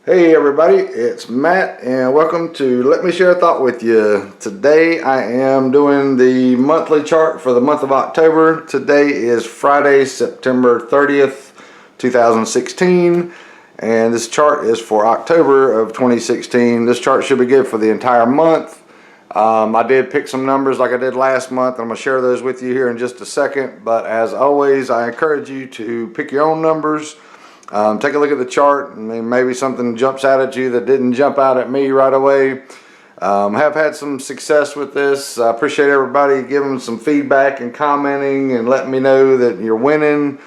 Hey everybody, it's Matt and welcome to Let Me Share a Thought with You. Today I am doing the monthly chart for the month of October. Today is Friday, September 30th, 2016, and this chart is for October of 2016. This chart should be good for the entire month. I did pick some numbers like I did last month. I'm going to share those with you here in just a second, but as always I encourage you to pick your own numbers. Take a look at the chart and maybe something jumps out at you that didn't jump out at me right away. Have had some success with this. I appreciate everybody giving some feedback and commenting and letting me know that you're winning.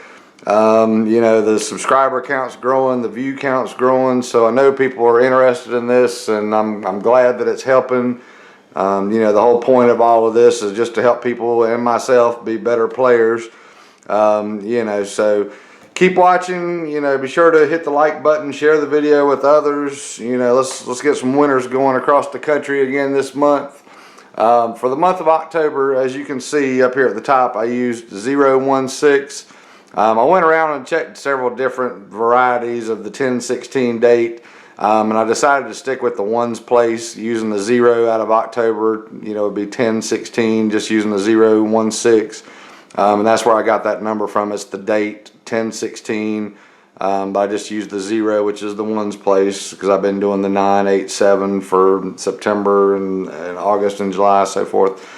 You know, the subscriber count's growing, the view count's growing, so I know people are interested in this, and I'm glad that it's helping. You know, the whole point of all of this is just to help people and myself be better players. You know, so keep watching. You know, be sure to hit the like button, share the video with others. You know, let's get some winners going across the country again this month. For the month of October, as you can see up here at the top, I used 016. I went around and checked several different varieties of the 1016 date, and I decided to stick with the ones place, using the 0 out of October. You know, it would be 1016, just using the 016. And that's where I got that number from. It's the date 1016, but I just used the 0, which is the ones place, because I've been doing the 987 for September and August and July, so forth.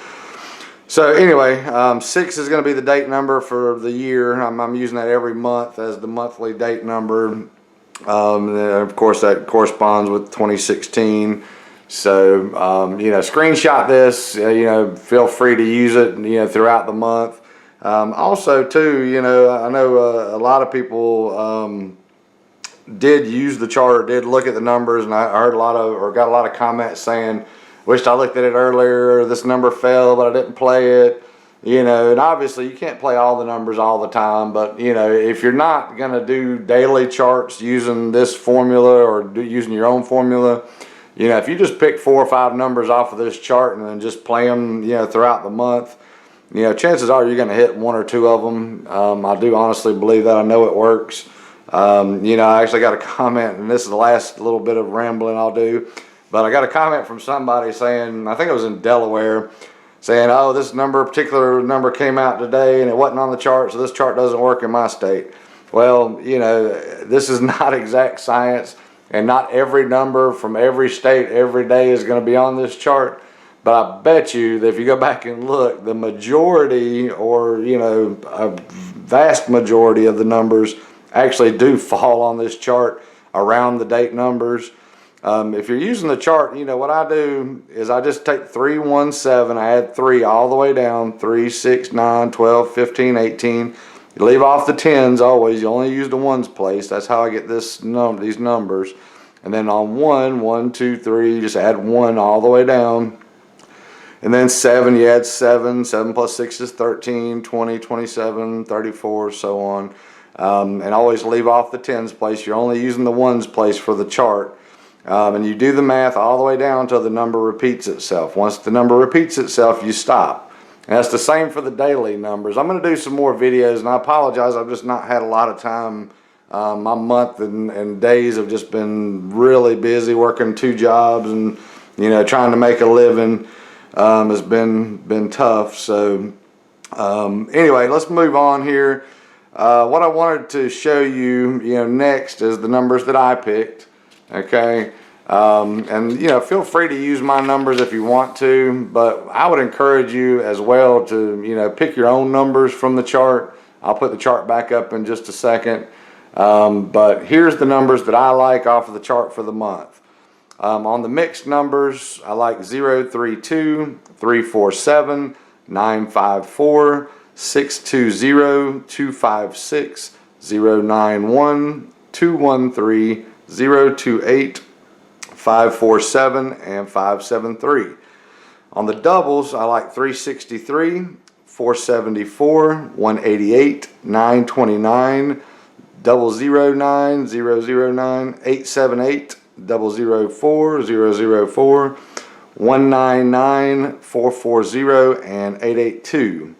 So anyway, 6 is going to be the date number for the year. I'm using that every month as the monthly date number. And of course that corresponds with 2016. So you know, screenshot this. You know, feel free to use it, you know, throughout the month. Also too, you know, I know a lot of people did use the chart, did look at the numbers, and I heard got a lot of comments saying, wished I looked at it earlier, or this number fell but I didn't play it. You know, and obviously you can't play all the numbers all the time, but you know, if you're not going to do daily charts using this formula or using your own formula, you know, if you just pick 4 or 5 numbers off of this chart and then just play them, you know, throughout the month, you know, chances are you're going to hit 1 or 2 of them. I do honestly believe that. I know it works. You know, I actually got a comment, and this is the last little bit of rambling I'll do, but I got a comment from somebody saying, I think it was in Delaware, saying, oh, this particular number came out today and it wasn't on the chart, so this chart doesn't work in my state. Well, you know, this is not exact science, and not every number from every state every day is going to be on this chart. But I bet you that if you go back and look, the majority, or you know, a vast majority of the numbers actually do fall on this chart around the date numbers. If you're using the chart, you know, what I do is I just take 317, I add 3 all the way down, 3, 6, 9, 12, 15, 18. You leave off the 10s always, you only use the ones place. That's how I get these numbers. And then on 1, 1, 2, 3, you just add 1 all the way down. And then 7, you add 7. 7 plus 6 is 13, 20, 27, 34, so on. And always leave off the 10s place. You're only using the ones place for the chart. And you do the math all the way down until the number repeats itself. Once the number repeats itself, you stop. And that's the same for the daily numbers. I'm going to do some more videos, and I apologize, I've just not had a lot of time. My month and days have just been really busy, working 2 jobs and, you know, trying to make a living. Has been tough. So anyway, let's move on here. What I wanted to show you, you know, next is the numbers that I picked. Okay, and you know, feel free to use my numbers if you want to, but I would encourage you as well to, you know, pick your own numbers from the chart. I'll put the chart back up in just a second, but here's the numbers that I like off of the chart for the month. On the mixed numbers, I like 032, 347, 954, 620, 256, 091, 213, 028, 547, and 573. On the doubles, I like 363, 474, 188, 929, 009, 009, 878, 004, 004, 199, 440, and 882.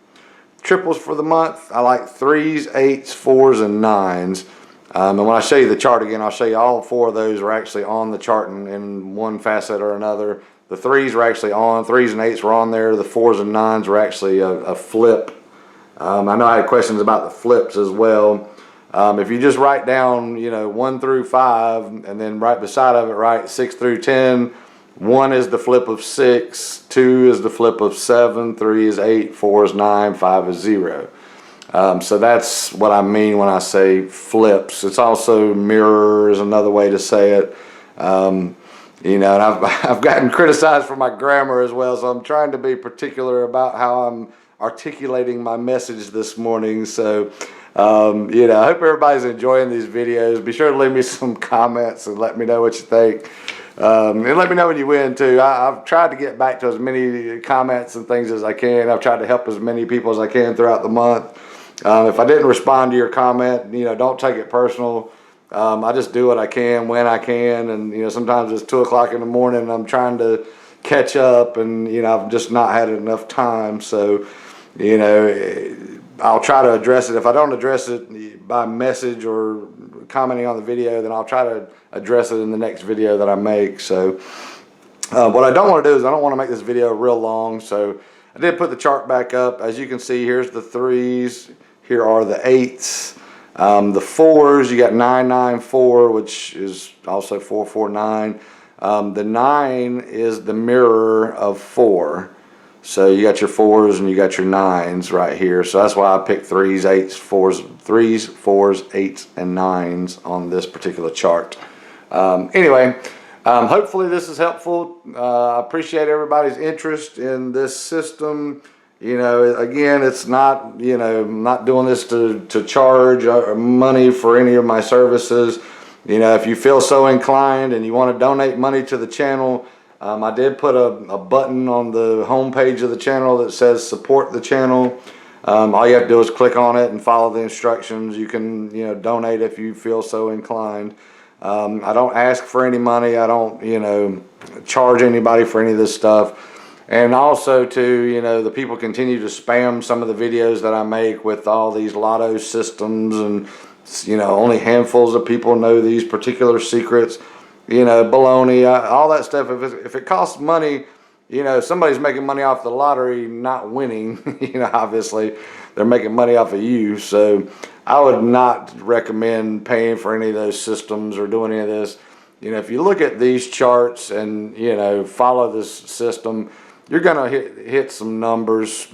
Triples for the month, I like 3s, 8s, 4s, and 9s. And when I show you the chart again, I'll show you all 4 of those are actually on the chart in one facet or another. The 3s are actually on, 3s and 8s were on there. The 4s and 9s were actually a flip. I know I had questions about the flips as well. If you just write down, 1 through 5, and then right beside of it, write 6 through 10. 1 is the flip of 6, 2 is the flip of 7, 3 is 8, 4 is 9, 5 is 0. So that's what I mean when I say flips. It's also mirror is another way to say it. And I've gotten criticized for my grammar as well, so I'm trying to be particular about how I'm articulating my message this morning. So, I hope everybody's enjoying these videos. Be sure to leave me some comments and let me know what you think. And let me know when you win too. I've tried to get back to as many comments and things as I can. I've tried to help as many people as I can throughout the month. If I didn't respond to your comment, don't take it personal. I just do what I can when I can, and sometimes it's 2 o'clock in the morning and I'm trying to catch up, and I've just not had enough time. So I'll try to address it. If I don't address it by message or commenting on the video, then I'll try to address it in the next video that I make. So what I don't want to do is I don't want to make this video real long. So I did put the chart back up. As you can see, here's the 3s. Here are the 8s. The 4s, you got 994, which is also 449. The 9 is the mirror of 4. So you got your 4s and you got your 9s right here. So that's why I picked 3s, 8s, 4s, 3s, 4s, 8s, and 9s on this particular chart. Anyway, hopefully this is helpful. I appreciate everybody's interest in this system. Again, it's not, I'm not doing this to charge money for any of my services. If you feel so inclined and you want to donate money to the channel, I did put a button on the home page of the channel that says support the channel. All you have to do is click on it and follow the instructions. You can, donate if you feel so inclined. I don't ask for any money. I don't, charge anybody for any of this stuff. And also too, the people continue to spam some of the videos that I make with all these lotto systems, and only handfuls of people know these particular secrets. Baloney, all that stuff. If it costs money, somebody's making money off the lottery not winning. Obviously they're making money off of you. So I would not recommend paying for any of those systems or doing any of this. If you look at these charts and follow this system, you're gonna hit some numbers.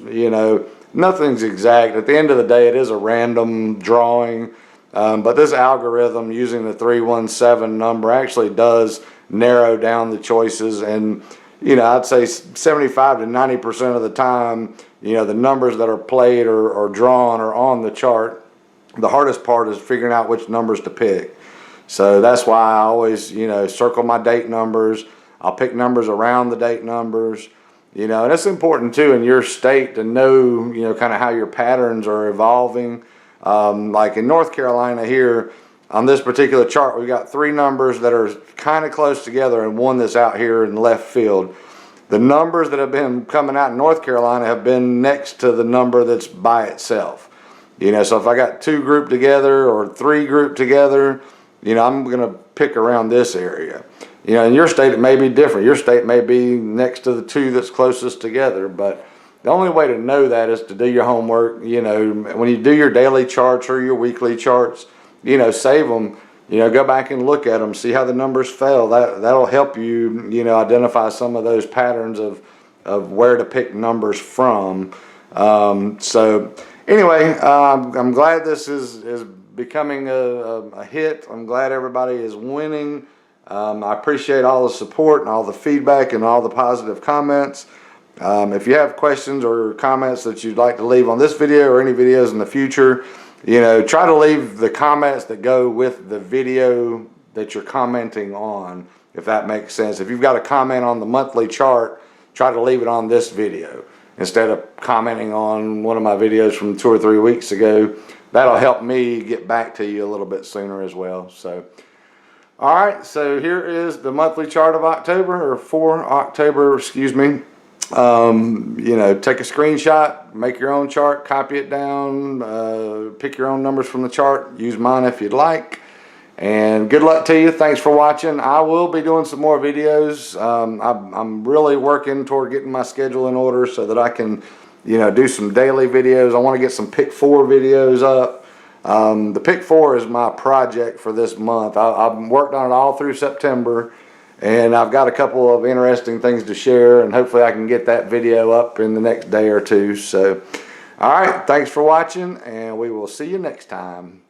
Nothing's exact. At the end of the day, it is a random drawing. But this algorithm using the 317 number actually does narrow down the choices, and I'd say 75 to 90% of the time, the numbers that are played or drawn or on the chart. The hardest part is figuring out which numbers to pick. So that's why I always circle my date numbers. I'll pick numbers around the date numbers. And it's important too in your state to know kind of how your patterns are evolving. Like in North Carolina here, on this particular chart, we've got 3 numbers that are kind of close together and one that's out here in left field. The numbers that have been coming out in North Carolina have been next to the number that's by itself. So if I got 2 grouped together or 3 grouped together, I'm going to pick around this area. In your state, it may be different. Your state may be next to the 2 that's closest together, but the only way to know that is to do your homework. When you do your daily charts or your weekly charts, save them, go back and look at them, see how the numbers fell. That'll help you, identify some of those patterns of where to pick numbers from. So anyway, I'm glad this is becoming a hit. I'm glad everybody is winning. I appreciate all the support and all the feedback and all the positive comments. If you have questions or comments that you'd like to leave on this video or any videos in the future, try to leave the comments that go with the video that you're commenting on, if that makes sense. If you've got a comment on the monthly chart, try to leave it on this video instead of commenting on one of my videos from 2 or 3 weeks ago. That'll help me get back to you a little bit sooner as well. So, all right, so here is the monthly chart of October, or for October, excuse me. Take a screenshot, make your own chart, copy it down, pick your own numbers from the chart, use mine if you'd like. And good luck to you. Thanks for watching. I will be doing some more videos. I'm really working toward getting my schedule in order so that I can, do some daily videos. I want to get some Pick 4 videos up. The Pick 4 is my project for this month. I've worked on it all through September, and I've got a couple of interesting things to share, and hopefully I can get that video up in the next day or two. So, all right, thanks for watching, and we will see you next time.